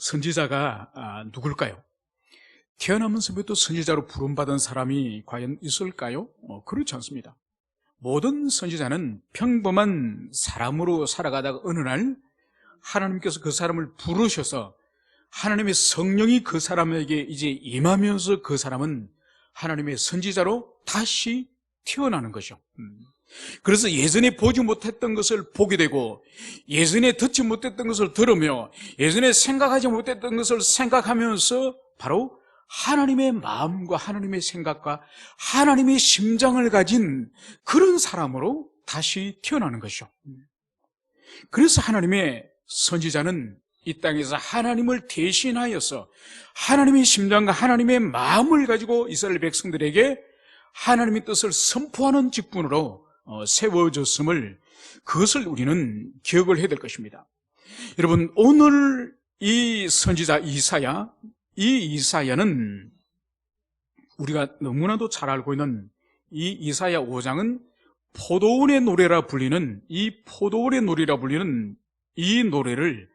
선지자가 누굴까요? 태어나면서부터 선지자로 부름받은 사람이 과연 있을까요? 그렇지 않습니다. 모든 선지자는 평범한 사람으로 살아가다가 어느 날 하나님께서 그 사람을 부르셔서 하나님의 성령이 그 사람에게 이제 임하면서 그 사람은 하나님의 선지자로 다시 태어나는 거죠. 그래서 예전에 보지 못했던 것을 보게 되고, 예전에 듣지 못했던 것을 들으며, 예전에 생각하지 못했던 것을 생각하면서 바로 하나님의 마음과 하나님의 생각과 하나님의 심장을 가진 그런 사람으로 다시 태어나는 것이죠. 그래서 하나님의 선지자는 이 땅에서 하나님을 대신하여서 하나님의 심장과 하나님의 마음을 가지고 이스라엘 백성들에게 하나님의 뜻을 선포하는 직분으로 세워졌음을, 그것을 우리는 기억을 해야 될 것입니다. 여러분, 오늘 이 선지자 이사야는 우리가 너무나도 잘 알고 있는 이 이사야 5장은 포도원의 노래라 불리는 이 노래를,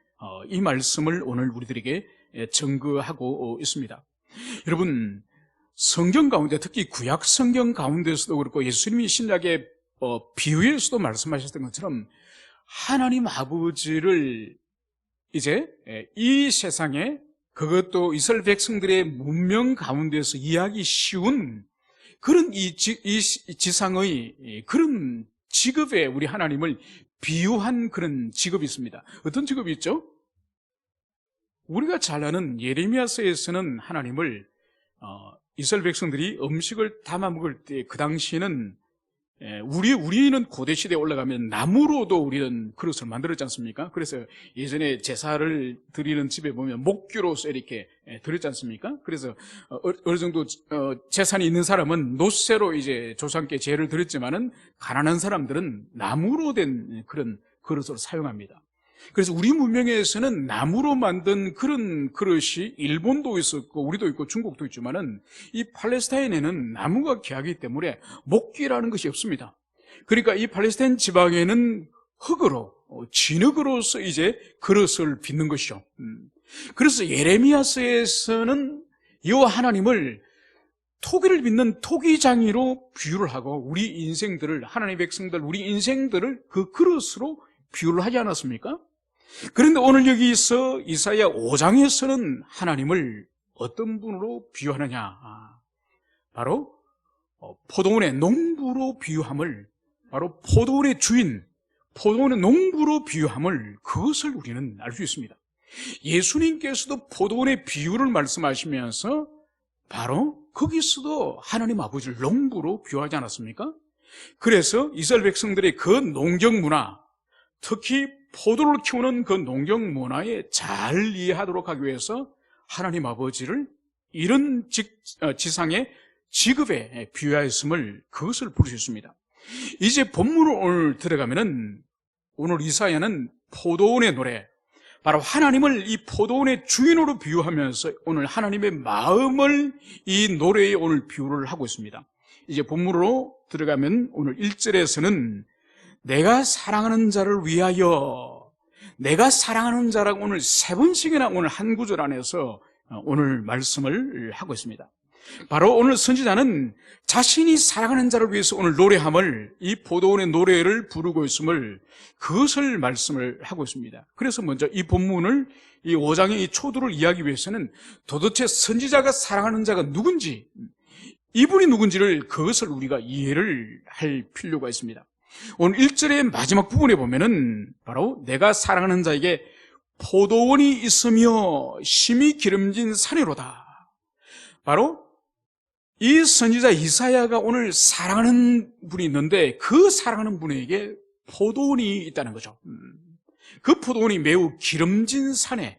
이 말씀을 오늘 우리들에게 증거하고 있습니다. 여러분, 성경 가운데, 특히 구약 성경 가운데서도 그렇고 예수님이 신약의 비유에서도 말씀하셨던 것처럼 하나님 아버지를 이제 이 세상에, 그것도 이스라엘 백성들의 문명 가운데서 이해하기 쉬운 그런 이 지상의 그런 직업에 우리 하나님을 비유한 그런 직업이 있습니다. 어떤 직업이 있죠? 우리가 잘 아는 예레미야서에서는 하나님을 이스라엘 백성들이 음식을 담아 먹을 때, 그 당시에는 우리는 고대 시대에 올라가면 나무로도 우리는 그릇을 만들었지 않습니까? 그래서 예전에 제사를 드리는 집에 보면 목규로서 이렇게 드렸지 않습니까? 그래서 어느 정도 재산이 있는 사람은 노쇠로 이제 조상께 제를 드렸지만은 가난한 사람들은 나무로 된 그런 그릇을 사용합니다. 그래서 우리 문명에서는 나무로 만든 그런 그릇이 일본도 있었고 우리도 있고 중국도 있지만은 이 팔레스타인에는 나무가 귀하기 때문에 목기라는 것이 없습니다. 그러니까 이 팔레스타인 지방에는 흙으로, 진흙으로서 이제 그릇을 빚는 것이죠. 그래서 예레미야서에서는 여호와 하나님을 토기를 빚는 토기장이로 비유를 하고 우리 인생들을, 하나님의 백성들, 우리 인생들을 그 그릇으로 비유를 하지 않았습니까? 그런데 오늘 여기서 이사야 5장에서는 하나님을 어떤 분으로 비유하느냐? 바로 포도원의 농부로 비유함을, 바로 포도원의 주인, 포도원의 농부로 비유함을, 그것을 우리는 알 수 있습니다. 예수님께서도 포도원의 비유를 말씀하시면서 바로 거기서도 하나님 아버지를 농부로 비유하지 않았습니까? 그래서 이스라엘 백성들의 그 농경 문화, 특히 포도를 키우는 그 농경 문화에 잘 이해하도록 하기 위해서 하나님 아버지를 이런 지상의 직업에 비유하였음을, 그것을 볼 수 있습니다. 이제 본문을 오늘 들어가면은, 오늘 이사야는 포도원의 노래, 바로 하나님을 이 포도원의 주인으로 비유하면서 오늘 하나님의 마음을 이 노래에 오늘 비유를 하고 있습니다. 이제 본문으로 들어가면 오늘 1절에서는 내가 사랑하는 자를 위하여, 내가 사랑하는 자라고 오늘 3번씩이나 오늘 한 구절 안에서 오늘 말씀을 하고 있습니다. 바로 오늘 선지자는 자신이 사랑하는 자를 위해서 오늘 노래함을, 이 포도원의 노래를 부르고 있음을, 그것을 말씀을 하고 있습니다. 그래서 먼저 이 본문을, 이 5장의 이 초두를 이해하기 위해서는 도대체 선지자가 사랑하는 자가 누군지, 이분이 누군지를, 그것을 우리가 이해를 할 필요가 있습니다. 오늘 1절의 마지막 부분에 보면은 바로 내가 사랑하는 자에게 포도원이 있으며 심히 기름진 산이로다. 바로 이 선지자 이사야가 오늘 사랑하는 분이 있는데 그 사랑하는 분에게 포도원이 있다는 거죠. 그 포도원이 매우 기름진 산에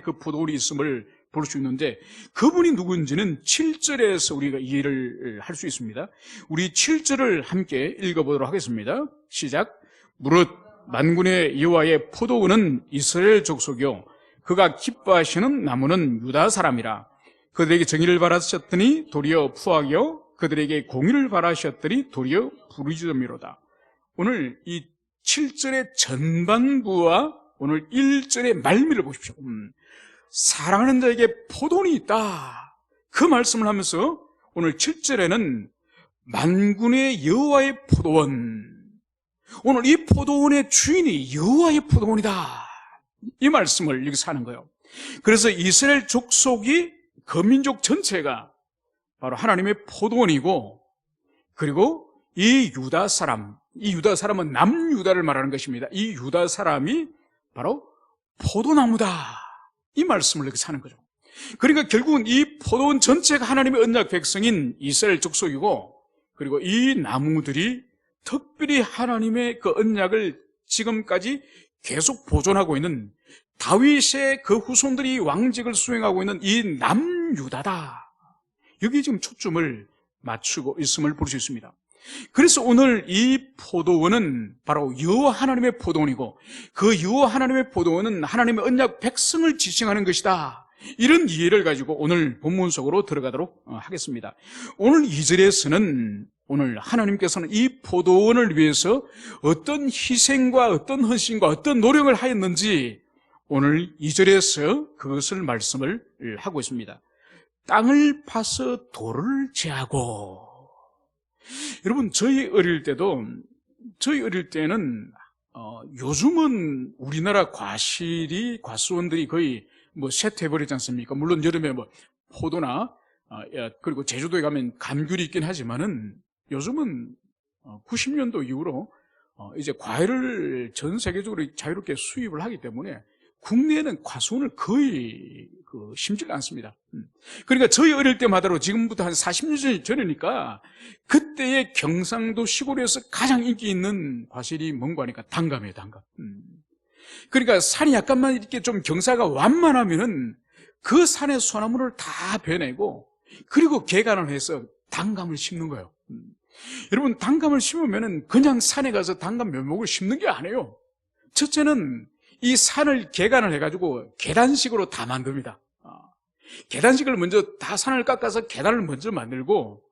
그 포도원이 있음을 볼 수 있는데, 그분이 누군지는 7절에서 우리가 이해를 할 수 있습니다. 우리 7절을 함께 읽어보도록 하겠습니다. 시작. 무릇 만군의 여호와의 포도원은 이스라엘 족속이요 그가 기뻐하시는 나무는 유다 사람이라. 그들에게 정의를 바라셨더니 도리어 푸악이요 그들에게 공의를 바라셨더니 도리어 부르짖음이로다. 오늘 이 7절의 전반부와 오늘 1절의 말미를 보십시오. 사랑하는 자에게 포도원이 있다. 그 말씀을 하면서 오늘 7절에는 만군의 여호와의 포도원, 오늘 이 포도원의 주인이 여호와의 포도원이다, 이 말씀을 여기서 하는 거예요. 그래서 이스라엘 족속이, 그 민족 전체가 바로 하나님의 포도원이고, 그리고 이 유다 사람은 남유다를 말하는 것입니다. 이 유다 사람이 바로 포도나무다, 이 말씀을 여기서 하는 거죠. 그러니까 결국은 이 포도원 전체가 하나님의 언약 백성인 이스라엘 족속이고, 그리고 이 나무들이 특별히 하나님의 그 언약을 지금까지 계속 보존하고 있는 다윗의 그 후손들이 왕직을 수행하고 있는 이 남유다다, 여기 지금 초점을 맞추고 있음을 볼 수 있습니다. 그래서 오늘 이 포도원은 바로 여호와 하나님의 포도원이고, 그 여호와 하나님의 포도원은 하나님의 언약 백성을 지칭하는 것이다, 이런 이해를 가지고 오늘 본문 속으로 들어가도록 하겠습니다. 오늘 2절에서는 오늘 하나님께서는 이 포도원을 위해서 어떤 희생과 어떤 헌신과 어떤 노력을 하였는지 오늘 2절에서 그것을 말씀을 하고 있습니다. 땅을 파서 돌을 제하고. 여러분, 저희 어릴 때는 요즘은 우리나라 과수원들이 거의 쇠퇴해버리지 않습니까? 물론 여름에 포도나 그리고 제주도에 가면 감귤이 있긴 하지만은 요즘은 90년도 이후로 이제 과일을 전 세계적으로 자유롭게 수입을 하기 때문에 국내에는 과수원을 거의 심질 않습니다. 그러니까 저희 어릴 때마다로 지금부터 한 40년 전이니까 그때의 경상도 시골에서 가장 인기 있는 과실이 뭔가 하니까 단감이에요, 단감. 그러니까 산이 약간만 이렇게 좀 경사가 완만하면은 그 산의 소나무를 다 베내고 그리고 개간을 해서 단감을 심는 거예요. 여러분, 단감을 심으면은 그냥 산에 가서 단감 묘목을 심는 게 아니에요. 첫째는 이 산을 개간을 해가지고 계단식으로 다 만듭니다. 계단식을 먼저 다 산을 깎아서 계단을 먼저 만들고,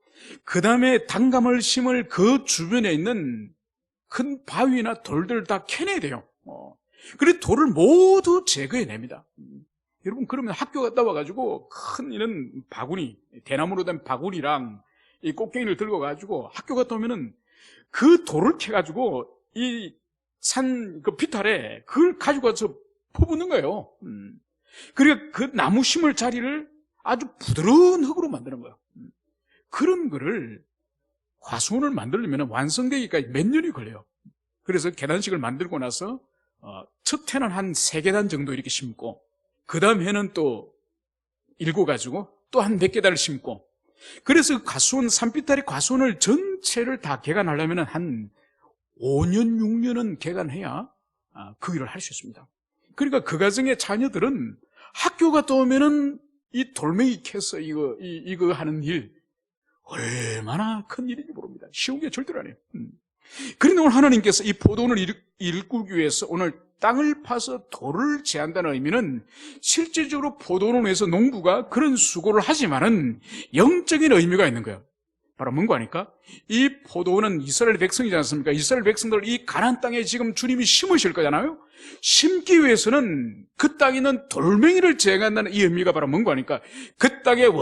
그 다음에 단감을 심을 그 주변에 있는 큰 바위나 돌들을 다 캐내야 돼요. 그리고 돌을 모두 제거해냅니다. 여러분, 그러면 학교 갔다 와가지고 큰 이런 바구니, 대나무로 된 바구니랑 이 꽃갱이를 들고 가지고 학교 갔다 오면은 그 돌을 캐가지고 이 산 그 비탈에 그걸 가지고 와서 퍼붓는 거예요. 그리고 그 나무 심을 자리를 아주 부드러운 흙으로 만드는 거예요. 그런 거를 과수원을 만들려면 완성되기까지 몇 년이 걸려요. 그래서 계단식을 만들고 나서 첫 해는 한 3계단 정도 이렇게 심고, 그 다음 해는 또 읽어가지고 또 한 몇 계단을 심고, 그래서 과수원, 산비탈의 과수원을 전체를 다 개간하려면 한 5년, 6년은 개간해야 그 일을 할 수 있습니다. 그러니까 그 가정의 자녀들은 학교 갔다 오면은 이 돌멩이 캐서 이거 하는 일 얼마나 큰 일인지 모릅니다. 쉬운 게 절대로 아니에요. 그런데 오늘 하나님께서 이 포도원을 일구기 위해서 오늘 땅을 파서 돌을 제한다는 의미는 실질적으로 포도원에서 농부가 그런 수고를 하지만은 영적인 의미가 있는 거예요. 바로 뭔가 하니까 이 포도원은 이스라엘 백성이지 않습니까? 이스라엘 백성들 이 가나안 땅에 지금 주님이 심으실 거잖아요. 심기 위해서는 그 땅에 있는 돌멩이를 제거한다는 이 의미가 바로 뭔가 하니까 그 땅의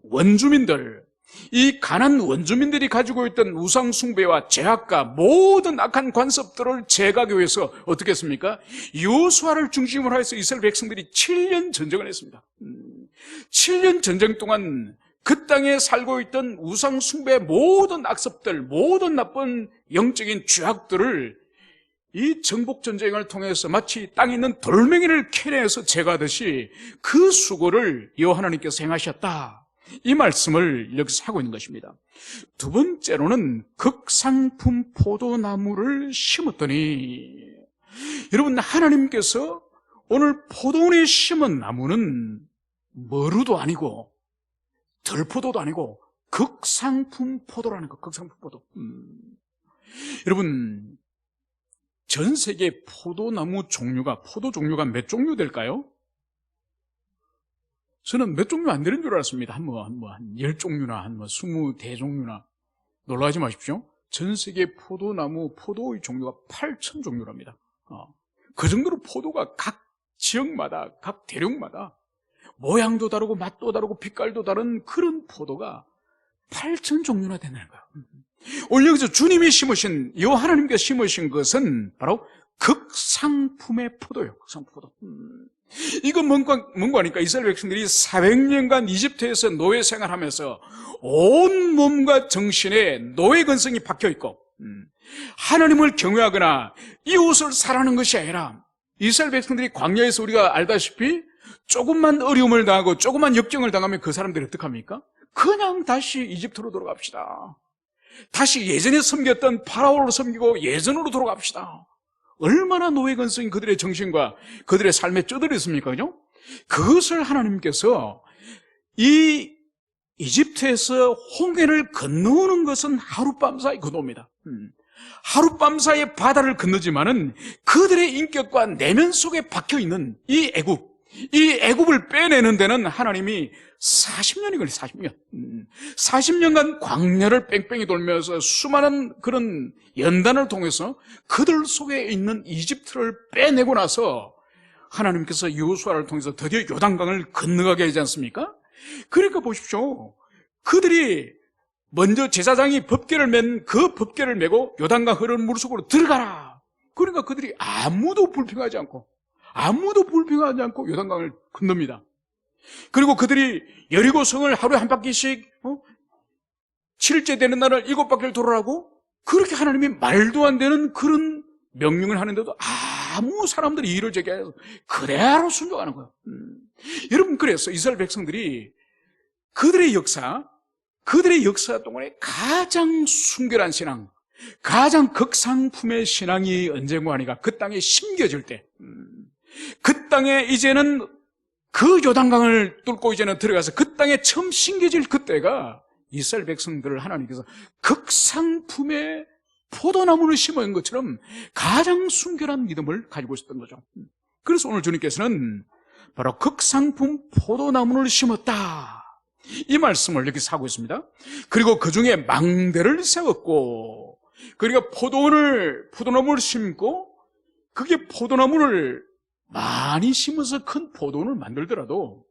원주민들, 이 가나안 원주민들이 가지고 있던 우상 숭배와 죄악과 모든 악한 관습들을 제거하기 위해서 어떻게 했습니까? 여호수아를 중심으로 해서 이스라엘 백성들이 7년 전쟁을 했습니다. 7년 전쟁 동안 그 땅에 살고 있던 우상 숭배의 모든 악습들, 모든 나쁜 영적인 죄악들을 이 정복 전쟁을 통해서 마치 땅에 있는 돌멩이를 캐내서 제거하듯이 그 수고를 여호와 하나님께서 행하셨다, 이 말씀을 여기서 하고 있는 것입니다. 두 번째로는 극상품 포도나무를 심었더니, 여러분, 하나님께서 오늘 포도원에 심은 나무는 머루도 아니고 덜포도도 아니고 극상품 포도라는 거, 극상품 포도. 여러분, 전 세계 포도 종류가 몇 종류 될까요? 저는 몇 종류 안 되는 줄 알았습니다. 한 10종류나 한 20대종류나. 놀라지 마십시오. 전 세계 포도의 종류가 8,000종류랍니다. 그 정도로 포도가 각 지역마다, 각 대륙마다 모양도 다르고 맛도 다르고 빛깔도 다른 그런 포도가 8천 종류나 된다는 거예요. 오늘 여기서 주님이 심으신, 여 하나님께서 심으신 것은 바로 극상품의 포도예요. 극상품 포도. 이건 뭔가 하니까 이스라엘 백성들이 400년간 이집트에서 노예 생활하면서 온 몸과 정신에 노예 근성이 박혀있고 하나님을 경외하거나 이웃을 사랑하는 것이 아니라, 이스라엘 백성들이 광야에서 우리가 알다시피 조금만 어려움을 당하고 조금만 역경을 당하면 그 사람들이 어떡합니까? 그냥 다시 이집트로 돌아갑시다. 다시 예전에 섬겼던 파라오를 섬기고 예전으로 돌아갑시다. 얼마나 노예 근성이 그들의 정신과 그들의 삶에 쩌들었습니까? 그죠? 그것을 하나님께서 이 이집트에서 홍해를 건너오는 것은 하룻밤 사이 건너옵니다. 하룻밤 사이에 바다를 건너지만은 그들의 인격과 내면 속에 박혀있는 이 애굽을 빼내는 데는 하나님이 40년이 걸려요. 40년. 40년간 광야를 뺑뺑이 돌면서 수많은 그런 연단을 통해서 그들 속에 있는 이집트를 빼내고 나서 하나님께서 여호수아를 통해서 드디어 요단강을 건너가게 하지 않습니까? 그러니까 보십시오. 그들이 먼저 제사장이 법궤를 맨 그 법궤를 메고 요단강 흐르는 물속으로 들어가라. 그러니까 그들이 아무도 불평하지 않고 요단강을 건넙니다. 그리고 그들이 여리고 성을 하루에 한 바퀴씩 7일째 되는 날을 7바퀴를 돌아라고 그렇게 하나님이 말도 안 되는 그런 명령을 하는데도 아무 사람들이 이의를 제기해서 그대로 순종하는 거예요. 여러분, 그래서 이스라엘 백성들이 그들의 역사 동안에 가장 순결한 신앙, 가장 극상품의 신앙이 언젠가 하니까 그 땅에 심겨질 때, 그 땅에 이제는 그 요단강을 뚫고 이제는 들어가서 그 땅에 처음 심겨질 그때가 이스라엘 백성들을 하나님께서 극상품의 포도나무를 심은 것처럼 가장 순결한 믿음을 가지고 있었던 거죠. 그래서 오늘 주님께서는 바로 극상품 포도나무를 심었다, 이 말씀을 여기서 하고 있습니다. 그리고 그 중에 망대를 세웠고, 그러니까 포도나무를 심고, 그게 포도나무를 많이 심어서 큰 포도원을 만들더라도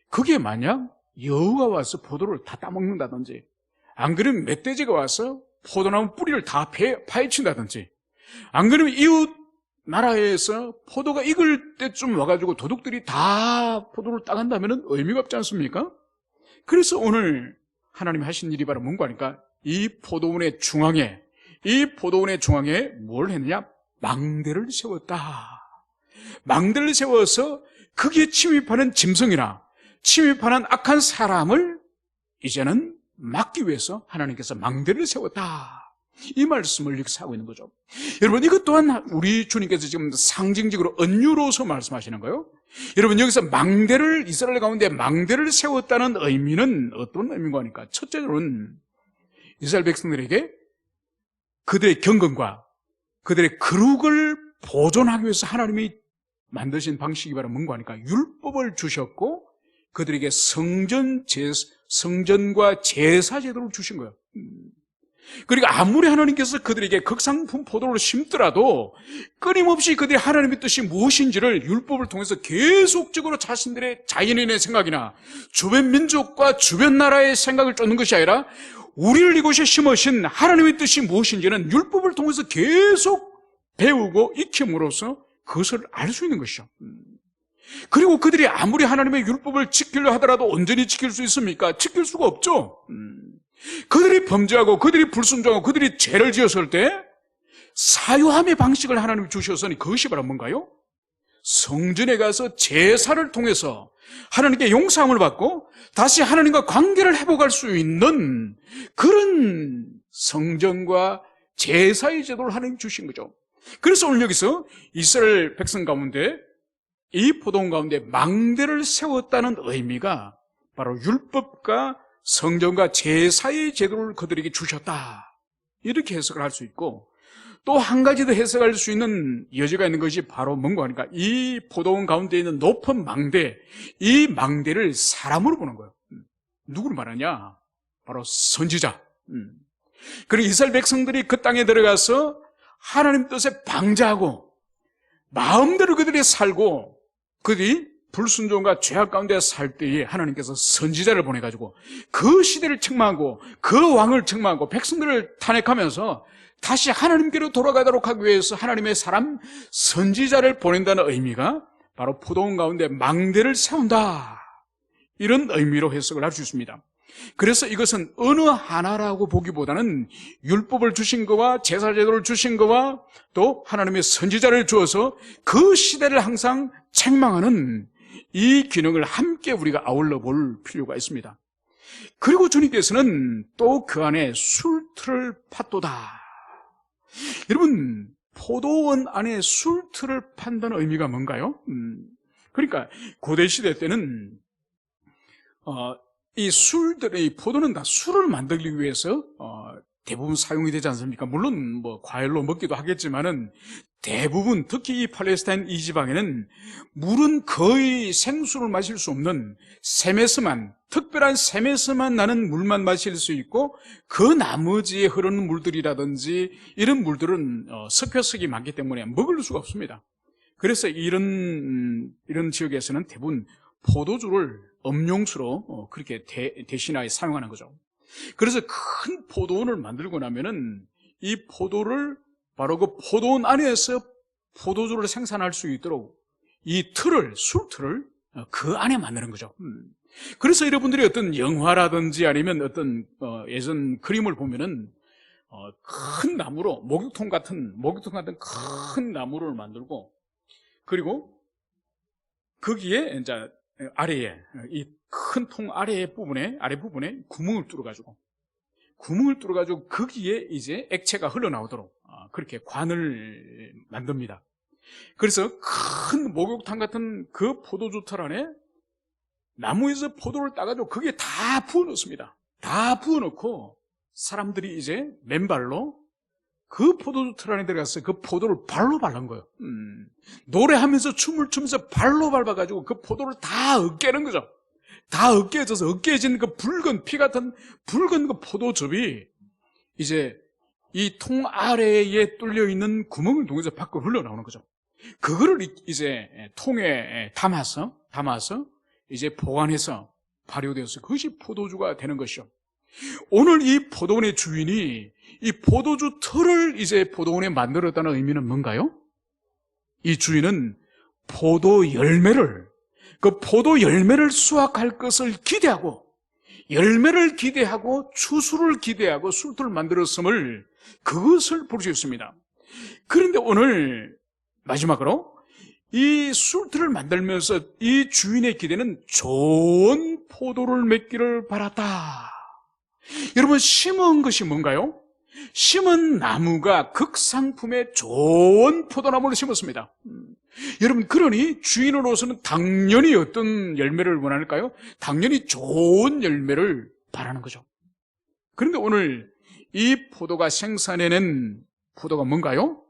그게 만약 여우가 와서 포도를 다 따먹는다든지, 안 그러면 멧돼지가 와서 포도나무 뿌리를 다 파헤친다든지, 안 그러면 이웃 나라에서 포도가 익을 때쯤 와가지고 도둑들이 다 포도를 따간다면 의미가 없지 않습니까? 그래서 오늘 하나님이 하신 일이 바로 뭔가 하니까 이 포도원의 중앙에 뭘 했느냐? 망대를 세웠다. 망대를 세워서 거기에 침입하는 짐승이나 침입하는 악한 사람을 이제는 막기 위해서 하나님께서 망대를 세웠다, 이 말씀을 이렇게 하고 있는 거죠. 여러분, 이것 또한 우리 주님께서 지금 상징적으로 은유로서 말씀하시는 거예요. 여러분, 여기서 이스라엘 가운데 망대를 세웠다는 의미는 어떤 의미인가 하니까, 첫째로는 이스라엘 백성들에게 그들의 경건과 그들의 거룩을 보존하기 위해서 하나님이 만드신 방식이 바로 뭔가 하니까 율법을 주셨고 그들에게 성전과 제사 제도를 주신 거예요. 그러니까 아무리 하나님께서 그들에게 극상품 포도를 심더라도 끊임없이 그들이 하나님의 뜻이 무엇인지를 율법을 통해서 계속적으로 자신들의 자연인의 생각이나 주변 민족과 주변 나라의 생각을 쫓는 것이 아니라 우리를 이곳에 심으신 하나님의 뜻이 무엇인지는 율법을 통해서 계속 배우고 익힘으로써 그것을 알 수 있는 것이죠. 그리고 그들이 아무리 하나님의 율법을 지키려 하더라도 온전히 지킬 수 있습니까? 지킬 수가 없죠. 그들이 범죄하고 그들이 불순종하고 그들이 죄를 지었을 때 사유함의 방식을 하나님이 주셨으니 그것이 바로 뭔가요? 성전에 가서 제사를 통해서 하나님께 용서함을 받고 다시 하나님과 관계를 회복할 수 있는 그런 성전과 제사의 제도를 하나님이 주신 거죠. 그래서 오늘 여기서 이스라엘 백성 가운데, 이 포도원 가운데 망대를 세웠다는 의미가 바로 율법과 성전과 제사의 제도를 그들에게 주셨다, 이렇게 해석을 할 수 있고, 또 한 가지 더 해석할 수 있는 여지가 있는 것이 바로 뭔가 하니까 이 포도원 가운데 있는 높은 망대, 이 망대를 사람으로 보는 거예요. 누구를 말하냐? 바로 선지자. 그리고 이스라엘 백성들이 그 땅에 들어가서 하나님 뜻에 방자하고 마음대로 그들이 살고 그들이 불순종과 죄악 가운데 살 때에 하나님께서 선지자를 보내가지고 그 시대를 책망하고 그 왕을 책망하고 백성들을 탄핵하면서 다시 하나님께로 돌아가도록 하기 위해서 하나님의 사람 선지자를 보낸다는 의미가 바로 포도원 가운데 망대를 세운다, 이런 의미로 해석을 할 수 있습니다. 그래서 이것은 어느 하나라고 보기보다는 율법을 주신 거와 제사제도를 주신 거와 또 하나님의 선지자를 주어서 그 시대를 항상 책망하는 이 기능을 함께 우리가 아울러 볼 필요가 있습니다. 그리고 주님께서는 또 그 안에 술틀을 팠도다. 여러분, 포도원 안에 술틀을 판다는 의미가 뭔가요? 그러니까 고대 시대 때는 이 포도는 다 술을 만들기 위해서 대부분 사용이 되지 않습니까? 물론 뭐 과일로 먹기도 하겠지만은 대부분, 특히 이 팔레스타인 이 지방에는 물은 거의 생수를 마실 수 없는 샘에서만, 특별한 샘에서만 나는 물만 마실 수 있고, 그 나머지에 흐르는 물들이라든지 이런 물들은 석회석이 많기 때문에 먹을 수가 없습니다. 그래서 이런 지역에서는 대부분 포도주를 음용수로 그렇게 대신하여 사용하는 거죠. 그래서 큰 포도원을 만들고 나면은 이 포도를 바로 그 포도원 안에서 포도주를 생산할 수 있도록 이 술틀을 그 안에 만드는 거죠. 그래서 여러분들이 어떤 영화라든지 아니면 어떤 예전 그림을 보면은 큰 나무로 목욕통 같은 큰 나무를 만들고, 그리고 거기에 이제 아래에 이 큰 통 아래 부분에 구멍을 뚫어가지고 거기에 이제 액체가 흘러나오도록 그렇게 관을 만듭니다. 그래서 큰 목욕탕 같은 그 포도주 틀 안에 나무에서 포도를 따가지고 거기에 다 부어놓습니다. 다 부어놓고 사람들이 이제 맨발로 그 포도주 틀 안에 들어가서 그 포도를 발로 밟는 거예요. 노래하면서 춤을 추면서 발로 밟아가지고 그 포도를 다 으깨는 거죠. 다 으깨져서 으깨진 그 피 같은 붉은 그 포도즙이 이제 이 통 아래에 뚫려 있는 구멍을 통해서 밖으로 흘러나오는 거죠. 그거를 이제 통에 담아서 이제 보관해서 발효되어서 그것이 포도주가 되는 것이죠. 오늘 이 포도원의 주인이 이 포도주 틀을 이제 포도원에 만들었다는 의미는 뭔가요? 이 주인은 포도 열매를 수확할 것을 기대하고, 열매를 기대하고 추수를 기대하고 술틀을 만들었음을, 그것을 볼 수 있습니다. 그런데 오늘 마지막으로 이 술틀을 만들면서 이 주인의 기대는 좋은 포도를 맺기를 바랐다. 여러분, 심은 것이 뭔가요? 심은 나무가 극상품의 좋은 포도나무를 심었습니다. 여러분, 그러니 주인으로서는 당연히 어떤 열매를 원할까요? 당연히 좋은 열매를 바라는 거죠. 그런데 오늘 이 포도가 생산해낸 포도가 뭔가요?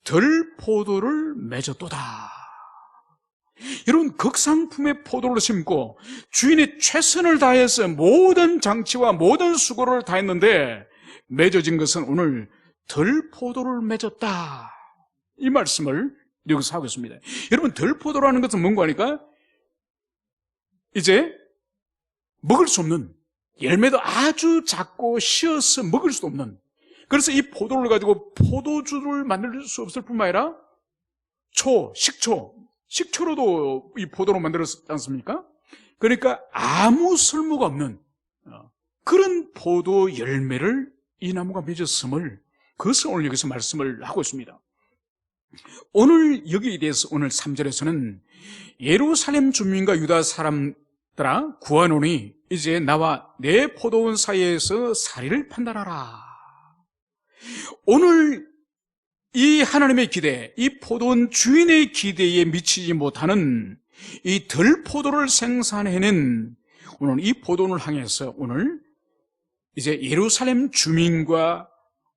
들포도를 맺었도다. 여러분, 극상품의 포도를 심고 주인이 최선을 다해서 모든 장치와 모든 수고를 다했는데 맺어진 것은 오늘 들포도를 맺었다, 이 말씀을 여기서 하고 있습니다. 여러분, 들포도라는 것은 뭔가 하니까 이제 먹을 수 없는, 열매도 아주 작고 쉬어서 먹을 수도 없는, 그래서 이 포도를 가지고 포도주를 만들 수 없을 뿐만 아니라 식초로도 이 포도를 만들었지 않습니까? 그러니까 아무 쓸모가 없는 그런 포도 열매를 이 나무가 맺었음을, 그것을 오늘 여기서 말씀을 하고 있습니다. 오늘 여기에 대해서 오늘 3절에서는 예루살렘 주민과 유다 사람들아 구하노니 이제 나와 내 포도원 사이에서 사리를 판단하라. 오늘 이 하나님의 기대, 이 포도원 주인의 기대에 미치지 못하는 이 들포도를 생산해낸 오늘 이 포도원을 향해서 오늘 이제 예루살렘 주민과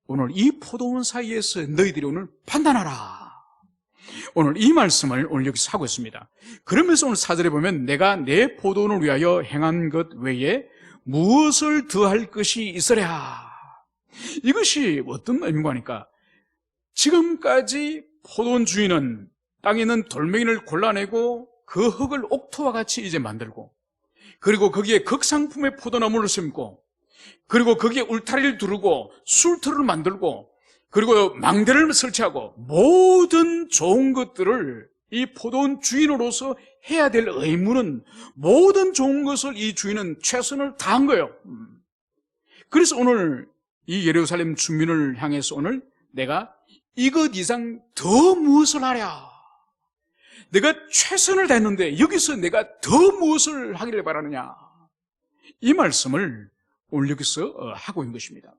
오늘 이 포도원 사이에서 너희들이 오늘 판단하라. 오늘 이 말씀을 오늘 여기서 하고 있습니다. 그러면서 오늘 4절에 보면 내가 내 포도원을 위하여 행한 것 외에 무엇을 더할 것이 있으랴. 이것이 어떤 의미가 하니까 지금까지 포도원 주인은 땅에 있는 돌멩이를 골라내고 그 흙을 옥토와 같이 이제 만들고, 그리고 거기에 극상품의 포도나무를 심고, 그리고 거기에 울타리를 두르고 술터를 만들고, 그리고 망대를 설치하고, 모든 좋은 것들을 이 포도원 주인으로서 해야 될 의무는, 모든 좋은 것을 이 주인은 최선을 다한 거예요. 그래서 오늘 이 예루살렘 주민을 향해서 오늘 내가 이것 이상 더 무엇을 하랴, 내가 최선을 다했는데 여기서 내가 더 무엇을 하기를 바라느냐, 이 말씀을 오늘 여기서 하고 있는 것입니다.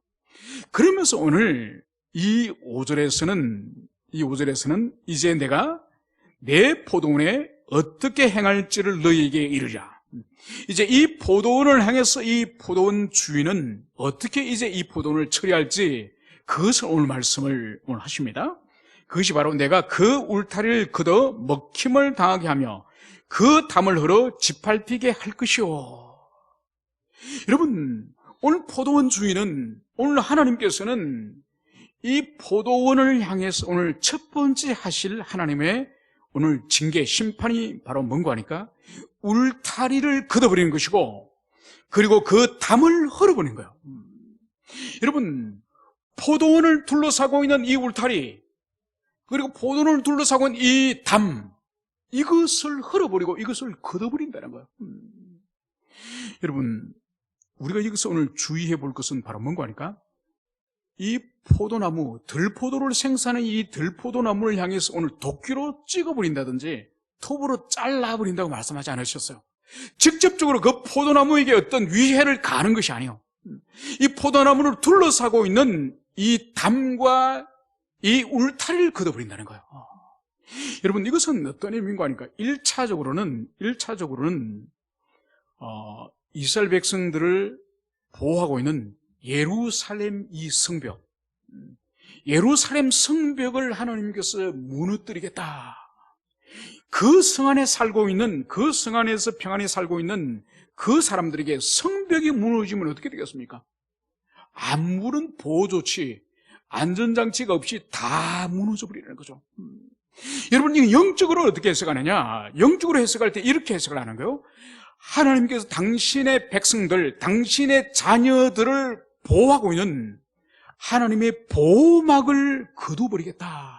그러면서 오늘 이 5절에서는 이제 내가 내 포도원에 어떻게 행할지를 너희에게 이르랴. 이제 이 포도원을 향해서 이 포도원 주인은 어떻게 이제 이 포도원을 처리할지, 그것을 오늘 말씀을 오늘 하십니다. 그것이 바로 내가 그 울타리를 걷어 먹힘을 당하게 하며 그 담을 흘러 짓밟히게 할 것이오. 여러분, 오늘 포도원 주인은, 오늘 하나님께서는 이 포도원을 향해서 오늘 첫 번째 하실 하나님의 오늘 징계, 심판이 바로 뭔가 하니까 울타리를 걷어버리는 것이고, 그리고 그 담을 흘러버리는 거예요. 여러분, 포도원을 둘러싸고 있는 이 울타리, 그리고 포도원을 둘러싸고 있는 이 담, 이것을 흘러버리고 이것을 걷어버린다는 거예요. 여러분, 우리가 여기서 오늘 주의해 볼 것은 바로 뭔가 하니까 이 포도나무, 들포도를 생산하는 이 들포도나무를 향해서 오늘 도끼로 찍어버린다든지 톱으로 잘라버린다고 말씀하지 않으셨어요. 직접적으로 그 포도나무에게 어떤 위해를 가하는 것이 아니에요. 이 포도나무를 둘러싸고 있는 이 담과 이 울타리를 걷어버린다는 거예요. 여러분, 이것은 어떤 의미인가 하니까 1차적으로는 이스라엘 백성들을 보호하고 있는 예루살렘 이 성벽, 예루살렘 성벽을 하나님께서 무너뜨리겠다. 그 성 안에 살고 있는, 그 성 안에서 평안히 살고 있는 그 사람들에게 성벽이 무너지면 어떻게 되겠습니까? 아무런 보호조치, 안전장치가 없이 다 무너져 버리는 거죠. 여러분, 이거 영적으로 어떻게 해석하느냐? 영적으로 해석할 때 이렇게 해석을 하는 거예요. 하나님께서 당신의 백성들, 당신의 자녀들을 보호하고 있는 하나님의 보호막을 거둬버리겠다.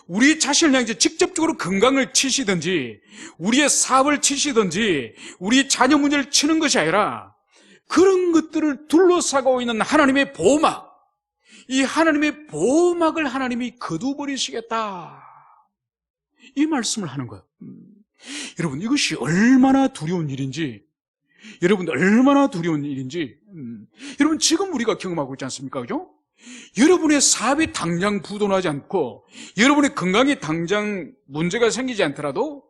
우리 자신을 향해서 직접적으로 건강을 치시든지, 우리의 사업을 치시든지, 우리 자녀 문제를 치는 것이 아니라 그런 것들을 둘러싸고 있는 하나님의 보호막, 이 하나님의 보호막을 하나님이 거둬버리시겠다, 이 말씀을 하는 거예요. 여러분, 이것이 얼마나 두려운 일인지, 여러분, 지금 우리가 경험하고 있지 않습니까? 그죠? 여러분의 사업이 당장 부도나지 않고, 여러분의 건강에 당장 문제가 생기지 않더라도,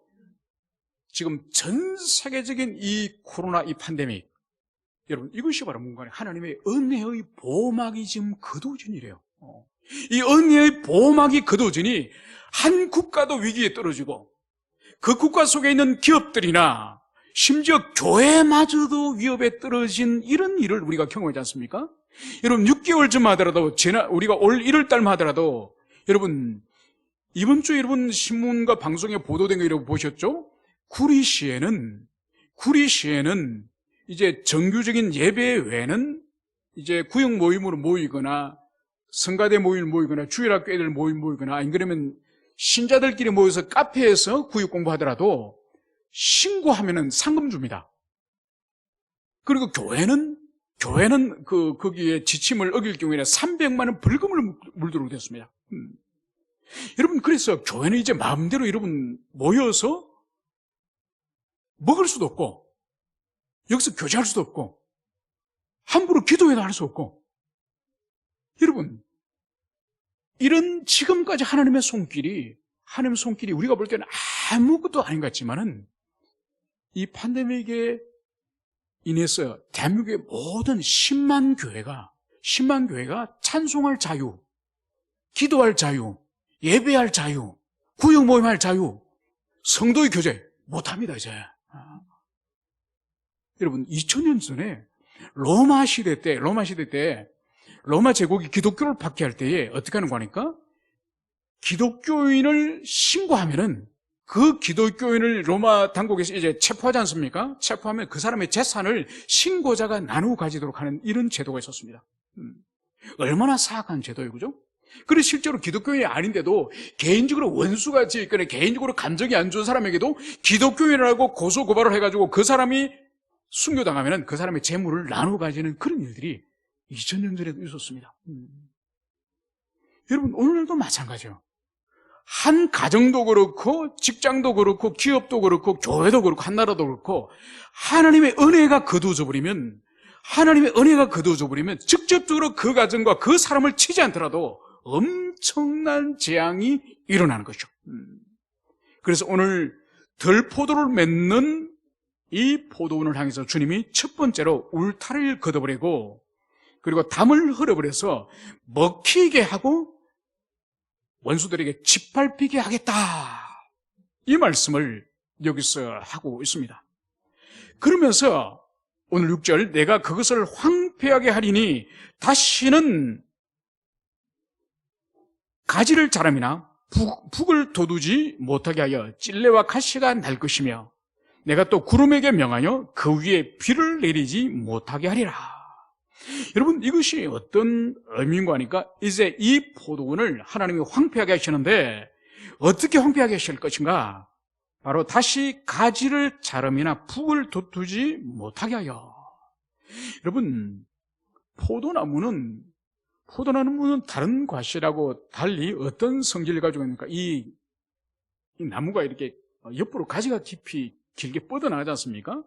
지금 전 세계적인 이 코로나, 이 팬데믹, 여러분, 이것이 바로 뭔가 하나님의 은혜의 보호막이 지금 거두어진 일이에요. 이 은혜의 보호막이 거두어지니 한 국가도 위기에 떨어지고, 그 국가 속에 있는 기업들이나 심지어 교회마저도 위협에 떨어진 이런 일을 우리가 경험하지 않습니까? 여러분, 6개월 전 하더라도, 우리가 올 1월 달만 하더라도, 여러분, 이번 주에 여러분 신문과 방송에 보도된 거 여러분 보셨죠? 구리시에는 이제 정규적인 예배 외에는 이제 구역 모임으로 모이거나 성가대 모임을 모이거나 주일학교 애들 모이거나, 아니 그러면 신자들끼리 모여서 카페에서 구역 공부하더라도 신고하면은 상금 줍니다. 그리고 교회는 거기에 지침을 어길 경우에는 300만 원 벌금을 물도록 됐습니다. 여러분, 그래서 교회는 이제 마음대로 여러분 모여서 먹을 수도 없고, 여기서 교제할 수도 없고, 함부로 기도회도 할 수 없고, 여러분, 이런 지금까지 하나님의 손길이 우리가 볼 때는 아무것도 아닌 것 같지만은, 이 팬데믹에 인해서 대한민국의 모든 10만 교회가 찬송할 자유, 기도할 자유, 예배할 자유, 구역 모임할 자유, 성도의 교제 못합니다, 이제. 여러분, 2000년 전에 로마 시대 때 로마 제국이 기독교를 박해할 때에 어떻게 하는 거 하니까 기독교인을 신고하면은 그 기독교인을 로마 당국에서 이제 체포하지 않습니까? 체포하면 그 사람의 재산을 신고자가 나누어 가지도록 하는 이런 제도가 있었습니다. 얼마나 사악한 제도예요, 그죠? 그래서 실제로 기독교인이 아닌데도 개인적으로 원수가 있거나 개인적으로 감정이 안 좋은 사람에게도 기독교인이라고 고소 고발을 해가지고 그 사람이 순교당하면 그 사람의 재물을 나누어 가지는 그런 일들이 2000년 전에도 있었습니다. 여러분, 오늘도 마찬가지예요. 한 가정도 그렇고 직장도 그렇고 기업도 그렇고 교회도 그렇고 한 나라도 그렇고 하나님의 은혜가 거두어져 버리면 직접적으로 그 가정과 그 사람을 치지 않더라도 엄청난 재앙이 일어나는 것이죠. 그래서 오늘 들포도를 맺는 이 포도원을 향해서 주님이 첫 번째로 울타리를 걷어버리고 그리고 담을 흘려버려서 먹히게 하고 원수들에게 짓밟히게 하겠다, 이 말씀을 여기서 하고 있습니다. 그러면서 오늘 6절, 내가 그것을 황폐하게 하리니 다시는 가지를 자람이나 북을 돋우지 못하게 하여 찔레와 가시가 날 것이며 내가 또 구름에게 명하여 그 위에 비를 내리지 못하게 하리라. 여러분, 이것이 어떤 의미인가 하니까 이제 이 포도원을 하나님이 황폐하게 하시는데 어떻게 황폐하게 하실 것인가? 바로 다시 가지를 자름이나 북을 돋우지 못하게 하여. 여러분, 포도나무는 다른 과실하고 달리 어떤 성질을 가지고 있는가? 이 나무가 이렇게 옆으로 가지가 깊이 길게 뻗어나가지 않습니까?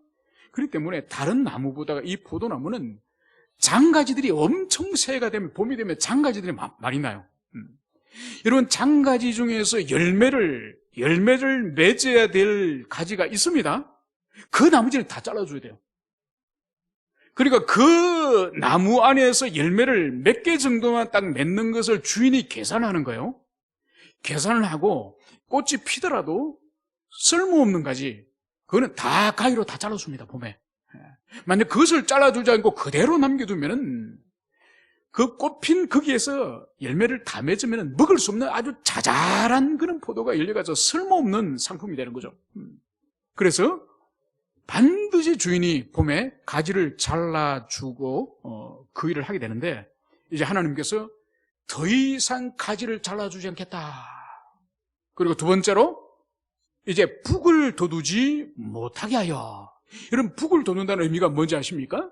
그렇기 때문에 다른 나무보다 이 포도나무는 장가지들이 엄청 새해가 되면, 봄이 되면 장가지들이 많이 나요. 여러분, 장가지 중에서 열매를 맺어야 될 가지가 있습니다. 그 나머지는 다 잘라줘야 돼요. 그러니까 그 나무 안에서 열매를 몇 개 정도만 딱 맺는 것을 주인이 계산하는 거예요. 계산을 하고 꽃이 피더라도 쓸모없는 가지, 그거는 다 가위로 다 잘라줍니다, 봄에. 만약 그것을 잘라주지 않고 그대로 남겨두면은 그 꽃핀 거기에서 열매를 다 맺으면 먹을 수 없는 아주 자잘한 그런 포도가 열려가서 쓸모없는 상품이 되는 거죠. 그래서 반드시 주인이 봄에 가지를 잘라주고 그 일을 하게 되는데, 이제 하나님께서 더 이상 가지를 잘라주지 않겠다. 그리고 두 번째로 이제 북을 돋우지 못하게 하여. 여러분, 북을 돋는다는 의미가 뭔지 아십니까?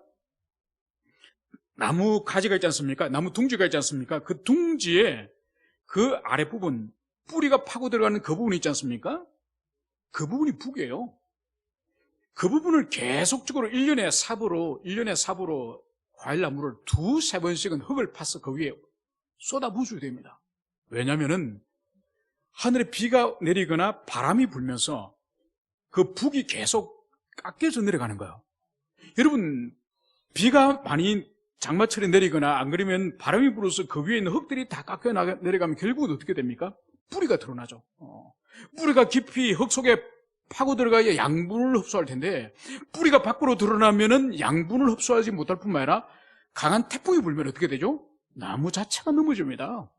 나무 가지가 있지 않습니까? 나무 둥지가 있지 않습니까? 그 둥지에 그 아랫부분, 뿌리가 파고 들어가는 그 부분이 있지 않습니까? 그 부분이 북이에요. 그 부분을 계속적으로 1년에 삽으로 과일나무를 2-3번씩은 흙을 파서 그 위에 쏟아부어줘야 됩니다. 왜냐하면은 하늘에 비가 내리거나 바람이 불면서 그 북이 계속 깎여져 내려가는 거예요. 여러분, 비가 많이 장마철에 내리거나 안 그러면 바람이 불어서 그 위에 있는 흙들이 다 깎여 내려가면 결국은 어떻게 됩니까? 뿌리가 드러나죠. 뿌리가 깊이 흙 속에 파고 들어가야 양분을 흡수할 텐데, 뿌리가 밖으로 드러나면은 양분을 흡수하지 못할 뿐만 아니라 강한 태풍이 불면 어떻게 되죠? 나무 자체가 넘어집니다.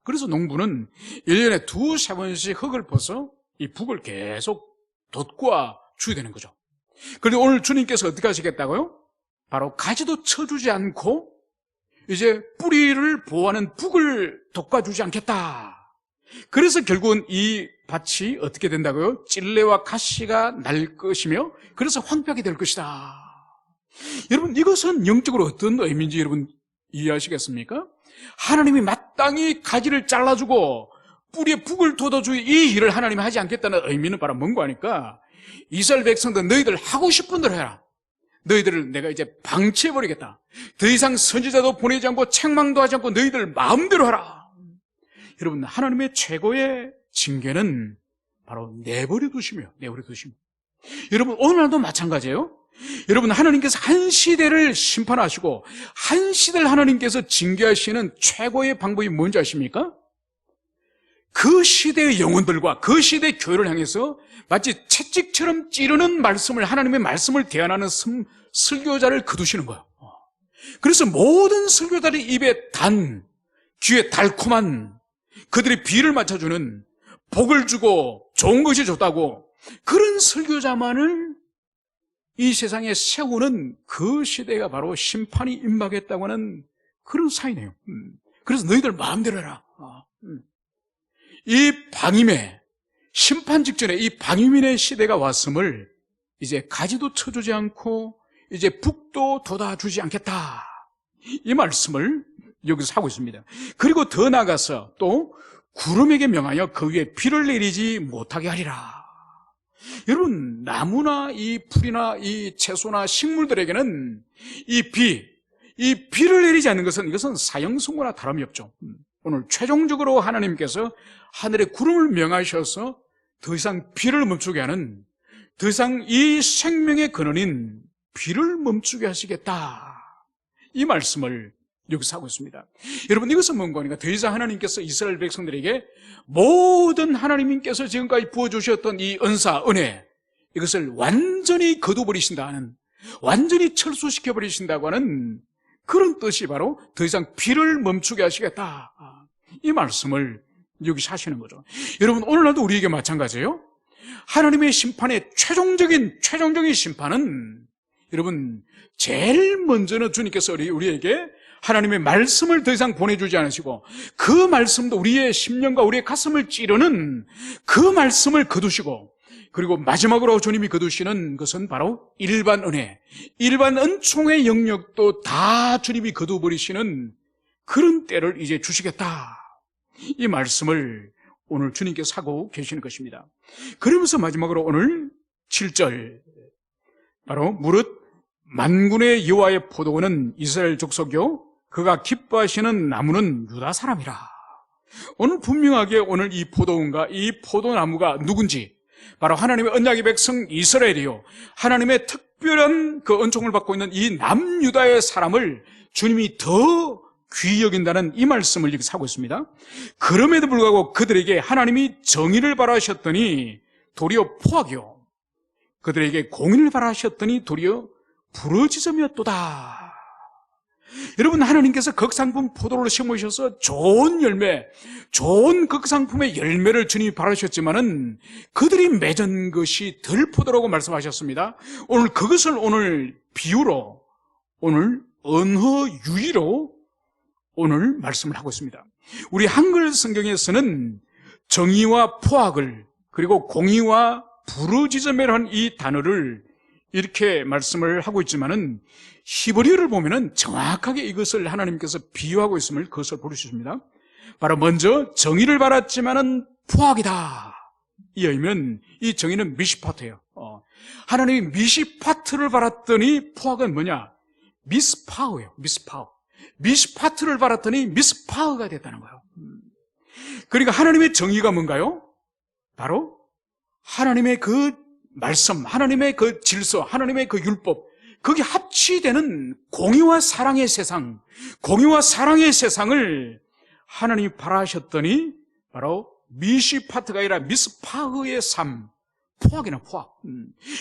그래서 농부는 1년에 2-3번씩 흙을 퍼서 이 북을 계속 돋궈 줘야 되는 거죠. 그런데 오늘 주님께서 어떻게 하시겠다고요? 바로 가지도 쳐주지 않고 이제 뿌리를 보호하는 북을 돋궈주지 않겠다. 그래서 결국은 이 밭이 어떻게 된다고요? 찔레와 가시가 날 것이며, 그래서 황폐하게 될 것이다. 여러분, 이것은 영적으로 어떤 의미인지 여러분 이해하시겠습니까? 하나님이 마땅히 가지를 잘라주고 뿌리에 북을 돋아주고 이 일을 하나님이 하지 않겠다는 의미는 바로 뭔가 하니까, 이스라엘 백성들 너희들 하고 싶은 대로 해라. 너희들을 내가 이제 방치해버리겠다. 더 이상 선지자도 보내지 않고 책망도 하지 않고 너희들 마음대로 하라. 여러분, 하나님의 최고의 징계는 바로 내버려 두시며. 여러분, 오늘날도 마찬가지예요. 여러분, 하나님께서 한 시대를 심판하시고 한 시대를 하나님께서 징계하시는 최고의 방법이 뭔지 아십니까? 그 시대의 영혼들과 그 시대의 교회를 향해서 마치 채찍처럼 찌르는 말씀을, 하나님의 말씀을 대안하는 설교자를 거두시는 거예요. 그래서 모든 설교자들의 입에 귀에 달콤한 그들의 비를 맞춰주는, 복을 주고 좋은 것이 좋다고 그런 설교자만을 이 세상에 세우는 그 시대가 바로 심판이 임박했다고 하는 그런 사이네요. 그래서 너희들 마음대로 해라. 이 방임의, 심판 직전에 이 방임인의 시대가 왔음을 이제 가지도 쳐주지 않고 이제 북도 돋아주지 않겠다, 이 말씀을 여기서 하고 있습니다. 그리고 더 나아가서 또 구름에게 명하여 그 위에 비를 내리지 못하게 하리라. 여러분, 나무나 이 풀이나 이 채소나 식물들에게는 이 비를 내리지 않는 것은, 이것은 사형선고나 다름이 없죠. 오늘 최종적으로 하나님께서 하늘에 구름을 명하셔서 더 이상 비를 멈추게 하는, 더 이상 이 생명의 근원인 비를 멈추게 하시겠다, 이 말씀을 여기서 하고 있습니다. 여러분, 이것은 뭔가 하니까 더 이상 하나님께서 이스라엘 백성들에게 모든 하나님께서 지금까지 부어주셨던 이 은사, 은혜, 이것을 완전히 거둬버리신다는, 완전히 철수시켜버리신다고 하는 그런 뜻이 바로 더 이상 비를 멈추게 하시겠다, 이 말씀을 여기서 하시는 거죠. 여러분, 오늘날도 우리에게 마찬가지예요. 하나님의 심판의 최종적인 심판은, 여러분, 제일 먼저는 주님께서 우리에게 하나님의 말씀을 더 이상 보내주지 않으시고, 그 말씀도 우리의 심령과 우리의 가슴을 찌르는 그 말씀을 거두시고, 그리고 마지막으로 주님이 거두시는 것은 바로 일반 은혜, 일반 은총의 영역도 다 주님이 거두버리시는 그런 때를 이제 주시겠다, 이 말씀을 오늘 주님께서 하고 계시는 것입니다. 그러면서 마지막으로 오늘 7절, 바로 무릇 만군의 여호와의 포도원은 이스라엘 족속이요 그가 기뻐하시는 나무는 유다 사람이라. 오늘 분명하게 오늘 이 포도원과 이 포도나무가 누군지, 바로 하나님의 언약의 백성 이스라엘이요, 하나님의 특별한 그 은총을 받고 있는 이 남유다의 사람을 주님이 더 귀히 여긴다는 이 말씀을 여기서 하고 있습니다. 그럼에도 불구하고 그들에게 하나님이 정의를 바라셨더니 도리어 포악이요, 그들에게 공의를 바라셨더니 도리어 부러지점이었도다. 여러분, 하나님께서 극상품 포도를 심으셔서 좋은 열매, 좋은 극상품의 열매를 주님이 바라셨지만은 그들이 맺은 것이 덜 포도라고 말씀하셨습니다. 오늘 그것을 오늘 비유로, 오늘 언허유의로 오늘 말씀을 하고 있습니다. 우리 한글 성경에서는 정의와 포악을, 그리고 공의와 부르짖음이라는 이 단어를 이렇게 말씀을 하고 있지만은 히브리어를 보면은 정확하게 이것을 하나님께서 비유하고 있음을 그것을 볼 수 있습니다. 바로 먼저 정의를 바랐지만은 포악이다, 이어이면 이 정의는 미시파트예요. 하나님이 미시파트를 바랐더니 포악은 뭐냐? 미스파우예요. 미시파트를 바랐더니 미스파우가 됐다는 거예요. 그러니까 하나님의 정의가 뭔가요? 바로 하나님의 그 말씀, 하나님의 그 질서, 하나님의 그 율법, 거기 합치되는 공의와 사랑의 세상, 공의와 사랑의 세상을 하나님이 바라셨더니 바로 미시파트가 아니라 미스파흐의 삶, 포악이나 포악.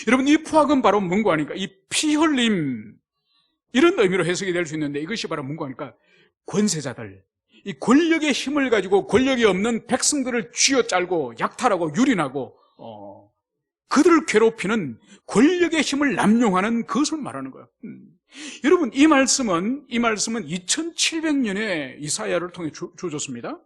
여러분, 이 포악은 바로 뭔가 하니까 이 피 흘림, 이런 의미로 해석이 될 수 있는데, 이것이 바로 뭔가 하니까 권세자들, 이 권력의 힘을 가지고 권력이 없는 백성들을 쥐어짜고 약탈하고 유린하고 그들을 괴롭히는 권력의 힘을 남용하는 그것을 말하는 거예요. 여러분, 이 말씀은 2700년에 이사야를 통해 주어졌습니다.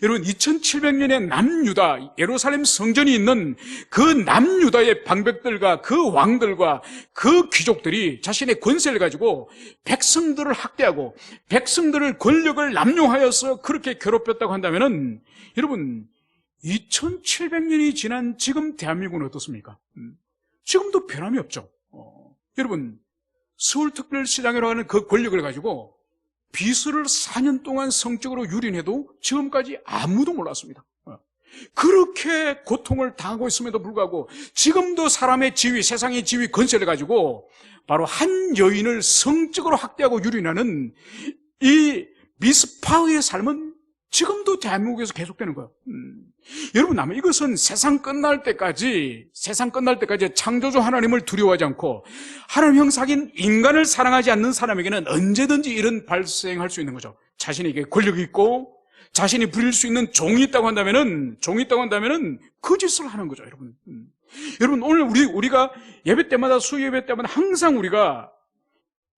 여러분, 2700년에 남유다, 예루살렘 성전이 있는 그 남유다의 방백들과 그 왕들과 그 귀족들이 자신의 권세를 가지고 백성들을 학대하고 백성들을 권력을 남용하여서 그렇게 괴롭혔다고 한다면은, 여러분, 2700년이 지난 지금 대한민국은 어떻습니까? 지금도 변함이 없죠. 여러분, 서울특별시장이라고 하는 그 권력을 가지고 비서를 4년 동안 성적으로 유린해도 지금까지 아무도 몰랐습니다. 그렇게 고통을 당하고 있음에도 불구하고 지금도 사람의 지위, 세상의 지위, 권세를 가지고 바로 한 여인을 성적으로 학대하고 유린하는 이 미스파의 삶은 지금도 대한민국에서 계속되는 거예요. 여러분, 아마 이것은 세상 끝날 때까지 창조주 하나님을 두려워하지 않고 하나님 형상인 인간을 사랑하지 않는 사람에게는 언제든지 이런 발생할 수 있는 거죠. 자신에게 권력이 있고 자신이 부릴 수 있는 종이 있다고 한다면은 거짓을 하는 거죠, 여러분. 여러분, 오늘 우리가 예배 때마다, 수예배 때마다 항상 우리가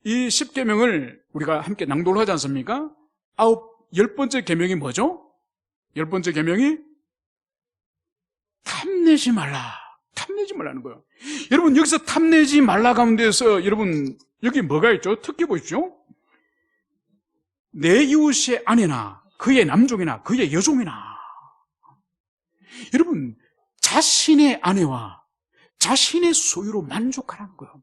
이 10계명을 우리가 함께 낭독을 하지 않습니까? 10번째 계명이 뭐죠? 10번째 계명이 탐내지 말라. 탐내지 말라는 거예요. 여러분, 여기서 탐내지 말라 가운데서 여러분, 여기 뭐가 있죠? 특히 보십시오. 내 이웃의 아내나 그의 남종이나 그의 여종이나. 여러분, 자신의 아내와 자신의 소유로 만족하라는 거예요.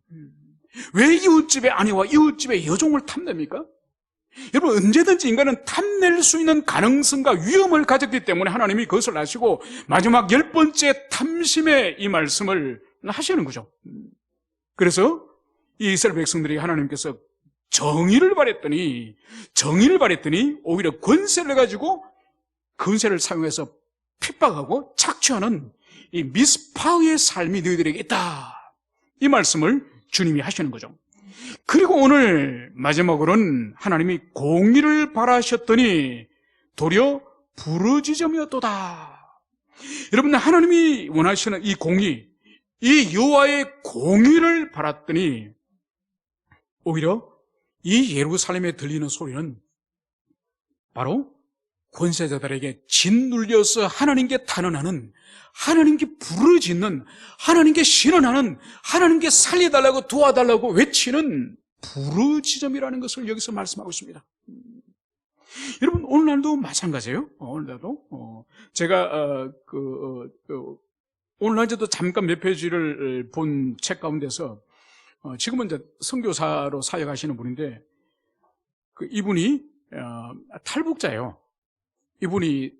왜 이웃집의 아내와 이웃집의 여종을 탐냅니까? 여러분, 언제든지 인간은 탐낼 수 있는 가능성과 위험을 가졌기 때문에 하나님이 그것을 아시고 마지막 10번째 탐심의 이 말씀을 하시는 거죠. 그래서 이 이스라엘 백성들이 하나님께서 정의를 바랬더니 오히려 권세를 가지고 권세를 사용해서 핍박하고 착취하는 이 미스파의 삶이 너희들에게 있다. 이 말씀을 주님이 하시는 거죠. 그리고 오늘 마지막으로는 하나님이 공의를 바라셨더니 도리어 부르짖음이었도다. 여러분, 하나님이 원하시는 이 공의, 이 여호와의 공의를 바랐더니 오히려 이 예루살렘에 들리는 소리는 바로 권세자들에게 짓눌려서 하나님께 탄원하는, 하나님께 부르짖는, 하나님께 신원하는, 하나님께 살려달라고 도와달라고 외치는 부르짖음이라는 것을 여기서 말씀하고 있습니다. 여러분, 오늘날도 마찬가지예요. 오늘날도 제가 오늘날도 잠깐 몇 페이지를 본 책 가운데서 지금은 이제 선교사로 사역하시는 분인데 이분이 탈북자예요. 이분이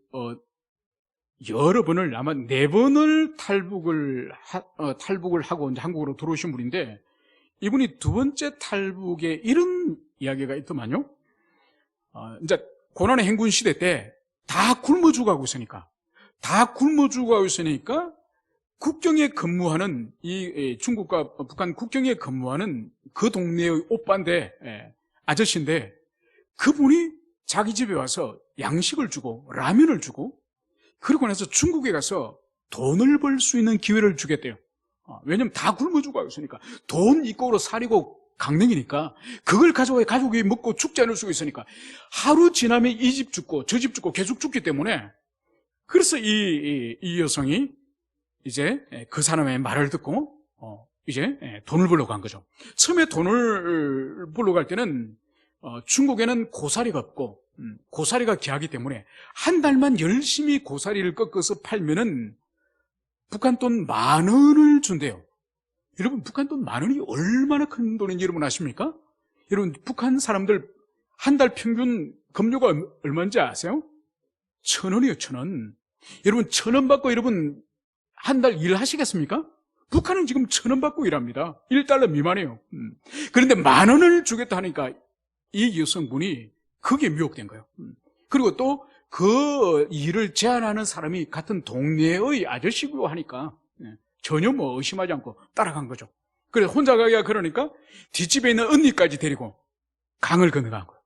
여러 번을, 아마 4번을 탈북을 하고 이제 한국으로 들어오신 분인데, 이분이 두 번째 탈북에 이런 이야기가 있더만요. 이제 고난의 행군 시대 때 다 굶어 죽어가고 있으니까 국경에 근무하는 이 중국과 북한 국경에 근무하는 그 동네의 오빠인데, 아저씨인데, 그분이 자기 집에 와서 양식을 주고 라면을 주고, 그리고 나서 중국에 가서 돈을 벌 수 있는 기회를 주겠대요. 왜냐면 다 굶어 죽어가고 있으니까. 돈 이꼬로 살이고 강냉이니까 그걸 가져와야 가족이 먹고 죽지 않을 수가 있으니까 하루 지나면 이 집 죽고 저 집 죽고 계속 죽기 때문에, 그래서 이 여성이 이제 그 사람의 말을 듣고 이제 돈을 벌려고 한 거죠. 처음에 돈을 벌려고 할 때는 중국에는 고사리가 없고 고사리가 귀하기 때문에 한 달만 열심히 고사리를 꺾어서 팔면은 북한 돈 10,000원을 준대요. 여러분, 북한 돈 10,000원이 얼마나 큰 돈인지 여러분 아십니까? 여러분, 북한 사람들 한 달 평균 급료가 얼마인지 아세요? 1,000원이요, 1,000원. 여러분, 1,000원 받고 여러분 한 달 일하시겠습니까? 북한은 지금 1,000원 받고 일합니다. 1달러 미만이에요. 그런데 10,000원을 주겠다 하니까 이 여성분이 그게 미혹된 거예요. 그리고 또 그 일을 제안하는 사람이 같은 동네의 아저씨고 하니까 전혀 의심하지 않고 따라간 거죠. 그래서 혼자 가기가 그러니까 뒷집에 있는 언니까지 데리고 강을 건너간 거예요.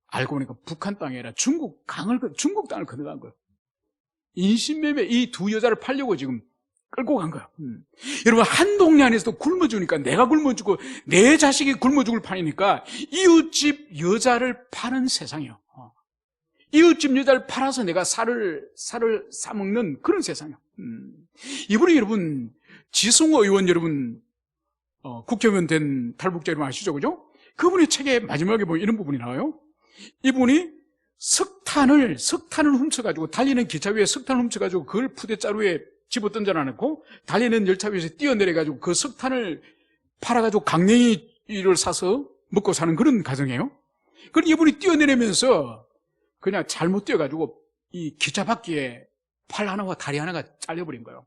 알고 보니까 북한 땅이 아니라 중국 땅을 건너간 거예요. 인신매매, 이 두 여자를 팔려고 지금 끌고 간 거예요. 여러분, 한 동네 안에서도 굶어 죽으니까 내가 굶어 죽고 내 자식이 굶어 죽을 판이니까 이웃집 여자를 파는 세상이에요. 이웃집 여자를 팔아서 내가 살을 사먹는 그런 세상이에요. 이분이 여러분, 지성호 의원 여러분, 국회의원 된 탈북자 여러분 아시죠? 그죠? 그분의 책의 마지막에 보면 이런 부분이 나와요. 이분이 석탄을 훔쳐가지고, 달리는 기차 위에 석탄을 훔쳐가지고 그걸 푸대자루에 집어 던져놔놓고 달리는 열차 위에서 뛰어내려가지고 그 석탄을 팔아가지고 강냉이를 사서 먹고 사는 그런 가정이에요. 그런데 이분이 뛰어내리면서 그냥 잘못 뛰어가지고 이 기차 바퀴에 팔 하나와 다리 하나가 잘려버린 거예요.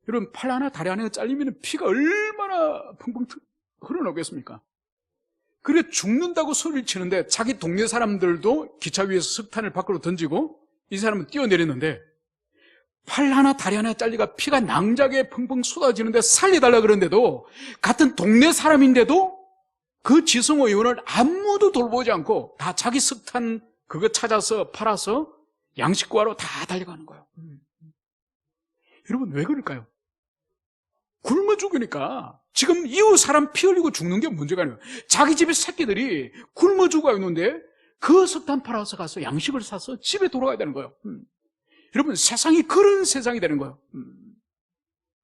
여러분, 팔 하나 다리 하나가 잘리면 피가 얼마나 펑펑 흘러나오겠습니까? 그래 죽는다고 소리를 치는데 자기 동네 사람들도 기차 위에서 석탄을 밖으로 던지고 이 사람은 뛰어내렸는데 팔 하나 다리 하나 잘리가 피가 낭자게 펑펑 쏟아지는데 살려달라 그러는데도, 같은 동네 사람인데도 그 지성호 의원을 아무도 돌보지 않고 다 자기 석탄 그거 찾아서 팔아서 양식 구하러 다 달려가는 거예요. 여러분, 왜 그럴까요? 굶어 죽으니까. 지금 이웃 사람 피 흘리고 죽는 게 문제가 아니에요. 자기 집에 새끼들이 굶어 죽어 있는데 그 석탄 팔아서 가서 양식을 사서 집에 돌아가야 되는 거예요. 여러분, 세상이 그런 세상이 되는 거예요.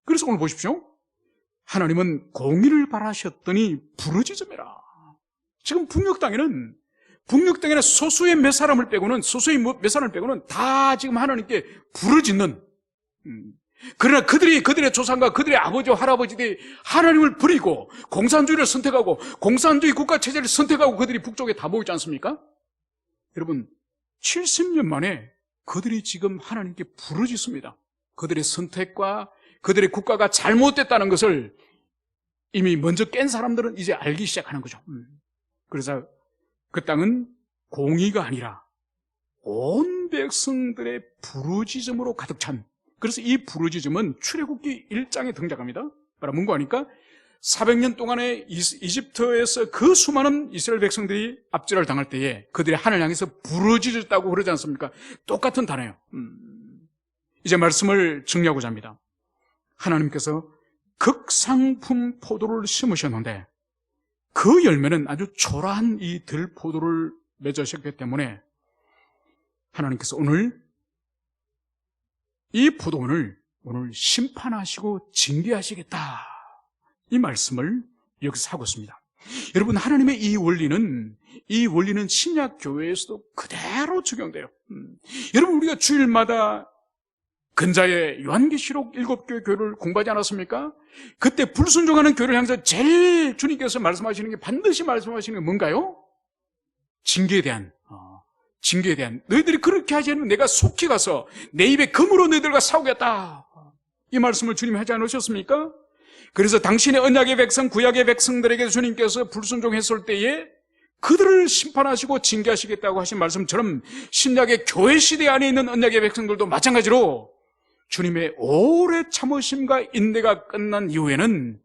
그래서 오늘 보십시오. 하나님은 공의를 바라셨더니 부르짖음해라. 지금 북녘 땅에는 소수의 몇 사람을 빼고는, 소수의 몇 사람을 빼고는 다 지금 하나님께 부르짖는, 그러나 그들의 조상과 그들의 아버지와 할아버지들이 하나님을 버리고 공산주의를 선택하고 공산주의 국가체제를 선택하고 그들이 북쪽에 다 모이지 않습니까? 여러분, 70년 만에 그들이 지금 하나님께 부르짖습니다. 그들의 선택과 그들의 국가가 잘못됐다는 것을 이미 먼저 깬 사람들은 이제 알기 시작하는 거죠. 그래서 그 땅은 공의가 아니라 온 백성들의 부르짖음으로 가득 찬, 그래서 이 부르짖음은 출애굽기 1장에 등장합니다. 뭔가 하니까 400년 동안에 이집트에서 그 수많은 이스라엘 백성들이 압제를 당할 때에 그들이 하나님을 향해서 부르짖었다고 그러지 않습니까? 똑같은 단어예요. 이제 말씀을 정리하고자 합니다. 하나님께서 극상품 포도를 심으셨는데 그 열매는 아주 초라한 이 들포도를 맺으셨기 때문에 하나님께서 오늘 이 포도원을 오늘 심판하시고 징계하시겠다, 이 말씀을 여기서 하고 있습니다. 여러분, 하나님의 이 원리는 신약 교회에서도 그대로 적용돼요. 여러분, 우리가 주일마다 근자의 요한계시록 7교회 교회를 공부하지 않았습니까? 그때 불순종하는 교회를 향해서 제일 주님께서 말씀하시는 게, 반드시 말씀하시는 게 뭔가요? 징계에 대한, 너희들이 그렇게 하지 않으면 내가 속히 가서 내 입에 금으로 너희들과 싸우겠다, 이 말씀을 주님이 하지 않으셨습니까? 그래서 당신의 언약의 백성, 구약의 백성들에게 주님께서 불순종했을 때에 그들을 심판하시고 징계하시겠다고 하신 말씀처럼 신약의 교회 시대 안에 있는 언약의 백성들도 마찬가지로 주님의 오래 참으심과 인내가 끝난 이후에는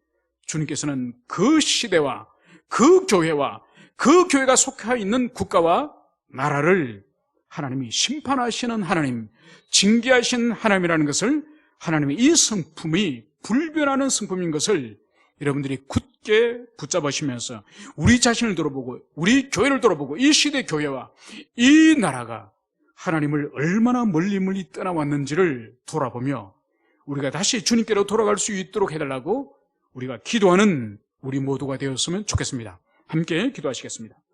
주님께서는 그 시대와 그 교회와 그 교회가 속해 있는 국가와 나라를 하나님이 심판하시는 하나님, 징계하신 하나님이라는 것을, 하나님의 이 성품이 불변하는 성품인 것을 여러분들이 굳게 붙잡으시면서 우리 자신을 돌아보고 우리 교회를 돌아보고 이 시대 교회와 이 나라가 하나님을 얼마나 멀리 떠나왔는지를 돌아보며 우리가 다시 주님께로 돌아갈 수 있도록 해달라고 우리가 기도하는 우리 모두가 되었으면 좋겠습니다. 함께 기도하시겠습니다.